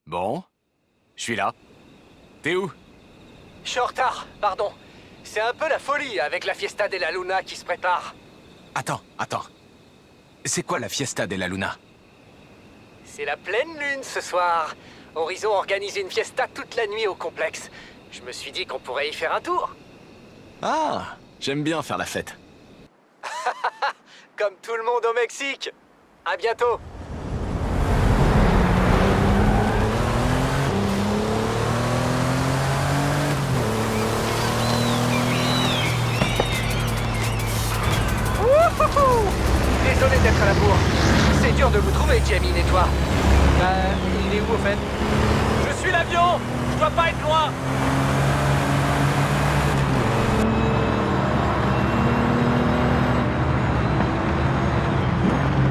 Bon, je suis là. T'es où? Je suis en retard, pardon. C'est un peu la folie avec la Fiesta de la Luna qui se prépare. Attends. C'est quoi la Fiesta de la Luna? C'est la pleine lune ce soir. Horizon organise une fiesta toute la nuit au complexe. Je me suis dit qu'on pourrait y faire un tour. Ah, j'aime bien faire la fête. Comme tout le monde au Mexique. À bientôt. Wouhou! Désolé d'être à la bourre. C'est dur de vous trouver, Jamie et toi. Il est où au fait? Je suis l'avion! Je dois pas être loin!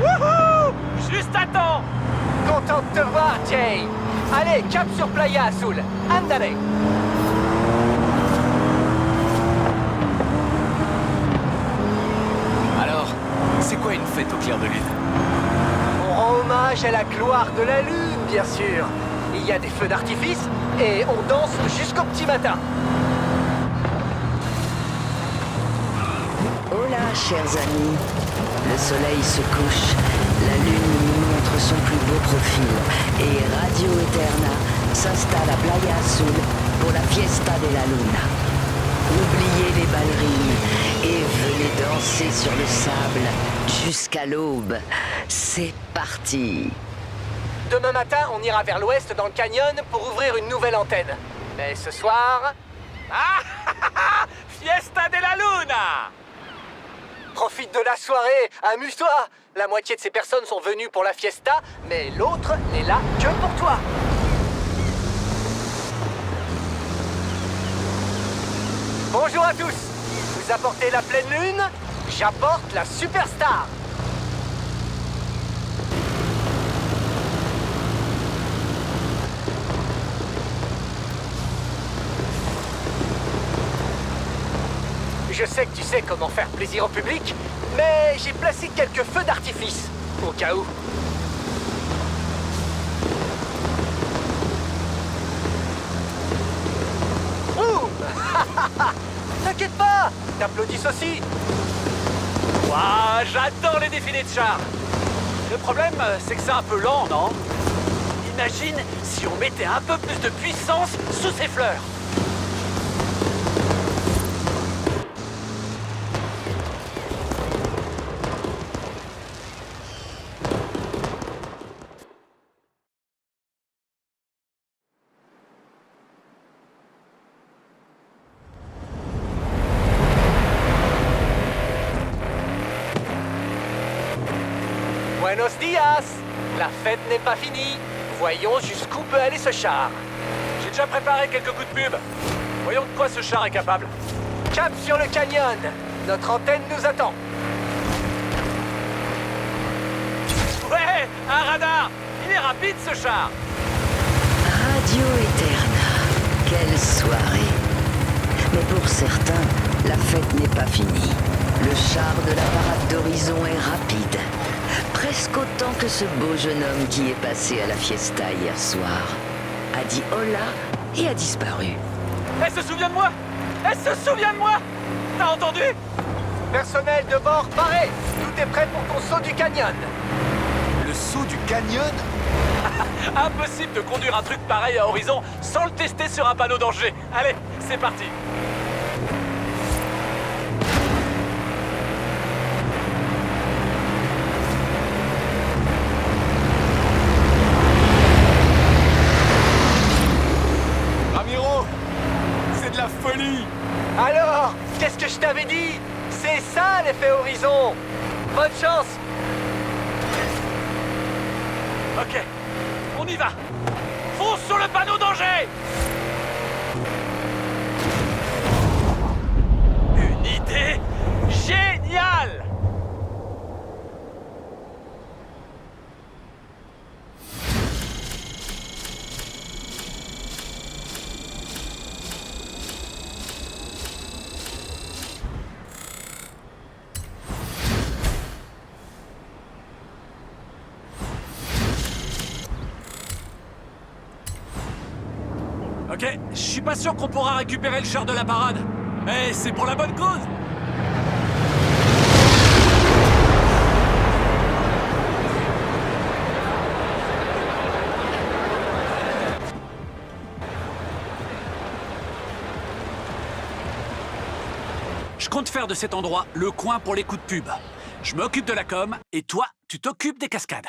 Wouhou! Juste à temps! Content de te voir, Jay. Allez, cap sur Playa Azul. Andale. Alors, c'est quoi une fête au clair de lune? On rend hommage à la gloire de la lune, bien sûr. Il y a des feux d'artifice et on danse jusqu'au petit matin. Hola, chers amis. Le soleil se couche, la lune nous montre son plus beau profil et Radio Eterna s'installe à Playa Azul pour la Fiesta de la Luna. Oubliez les ballerines et venez danser sur le sable jusqu'à l'aube. C'est parti. Demain matin, on ira vers l'ouest dans le canyon pour ouvrir une nouvelle antenne. Mais ce soir, Ah! Fiesta de la Luna! profite de la soirée, amuse-toi. La moitié de ces personnes sont venues pour la fiesta, mais l'autre n'est là que pour toi. Bonjour à tous. Vous apportez la pleine lune, j'apporte la superstar. Je sais que tu sais comment faire plaisir au public, mais j'ai placé quelques feux d'artifice, au cas où. Boum! T'inquiète pas, t'applaudis aussi. Ouah, j'adore les défilés de chars! Le problème, c'est que c'est un peu lent, non? Imagine si on mettait un peu plus de puissance sous ces fleurs! Buenos dias! La fête n'est pas finie. Voyons jusqu'où peut aller ce char. J'ai déjà préparé quelques coups de pub. Voyons de quoi ce char est capable. Cap sur le canyon. Notre antenne nous attend. Ouais, un radar! Il est rapide ce char! Radio Eterna, quelle soirée. Mais pour certains, la fête n'est pas finie. Le char de la parade d'Horizon est rapide. Presque autant que ce beau jeune homme qui est passé à la fiesta hier soir. A dit hola et a disparu. Elle se souvient de moi! Elle se souvient de moi! T'as entendu? Personnel de bord, paré. Tout est prêt pour ton saut du canyon. Le saut du canyon? Impossible de conduire un truc pareil à Horizon sans le tester sur un panneau danger. Allez, c'est parti! Ramiro, c'est de la folie! Alors, qu'est-ce que je t'avais dit? C'est ça l'effet Horizon. Bonne chance. Ok, on y va! Fonce sur le panneau danger! Une idée géniale! Ok, je suis pas sûr qu'on pourra récupérer le char de la parade. Mais c'est pour la bonne cause. Je compte faire de cet endroit le coin pour les coups de pub. Je m'occupe de la com et toi, tu t'occupes des cascades.